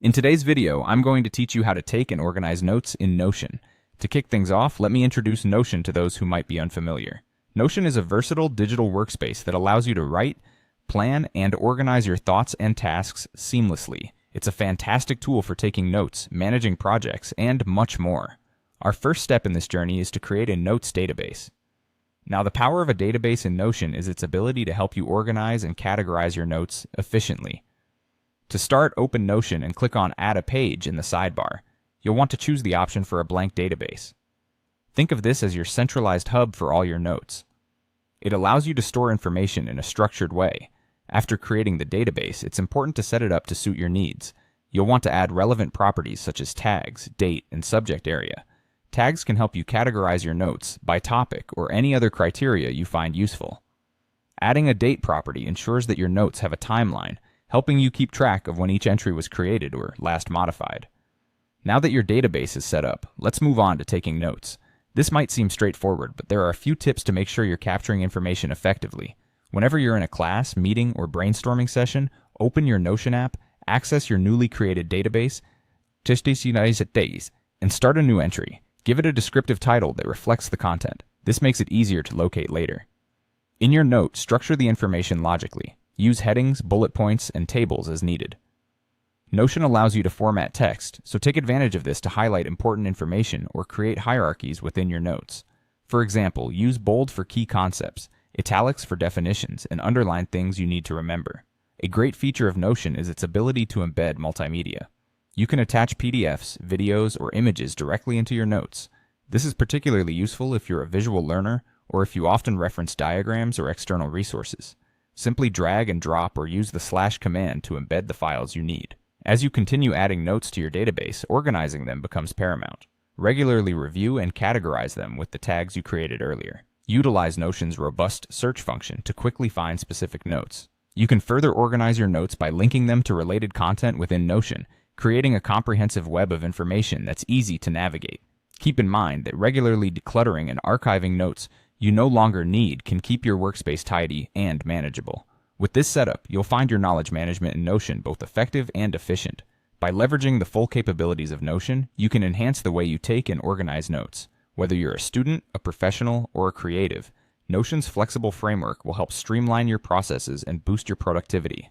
In today's video, I'm going to teach you how to take and organize notes in Notion. To kick things off, let me introduce Notion to those who might be unfamiliar. Notion is a versatile digital workspace that allows you to write, plan, and organize your thoughts and tasks seamlessly. It's a fantastic tool for taking notes, managing projects, and much more. Our first step in this journey is to create a notes database. Now, the power of a database in Notion is its ability to help you organize and categorize your notes efficiently. To start, open Notion and click on Add a Page in the sidebar. You'll want to choose the option for a blank database. Think of this as your centralized hub for all your notes. It allows you to store information in a structured way. After creating the database, it's important to set it up to suit your needs. You'll want to add relevant properties such as tags, date, and subject area. Tags can help you categorize your notes by topic or any other criteria you find useful. Adding a date property ensures that your notes have a timeline, helping you keep track of when each entry was created or last modified. Now that your database is set up, let's move on to taking notes. This might seem straightforward, but there are a few tips to make sure you're capturing information effectively. Whenever you're in a class, meeting, or brainstorming session, open your Notion app, access your newly created database, and start a new entry. Give it a descriptive title that reflects the content. This makes it easier to locate later. In your note, structure the information logically. Use headings, bullet points, and tables as needed. Notion allows you to format text, so take advantage of this to highlight important information or create hierarchies within your notes. For example, use bold for key concepts, italics for definitions, and underline things you need to remember. A great feature of Notion is its ability to embed multimedia. You can attach PDFs, videos, or images directly into your notes. This is particularly useful if you're a visual learner or if you often reference diagrams or external resources. Simply drag and drop or use the / command to embed the files you need. As you continue adding notes to your database, organizing them becomes paramount. Regularly review and categorize them with the tags you created earlier. Utilize Notion's robust search function to quickly find specific notes. You can further organize your notes by linking them to related content within Notion, creating a comprehensive web of information that's easy to navigate. Keep in mind that regularly decluttering and archiving notes you no longer need can keep your workspace tidy and manageable. With this setup, you'll find your knowledge management in Notion both effective and efficient. By leveraging the full capabilities of Notion, you can enhance the way you take and organize notes. Whether you're a student, a professional, or a creative, Notion's flexible framework will help streamline your processes and boost your productivity.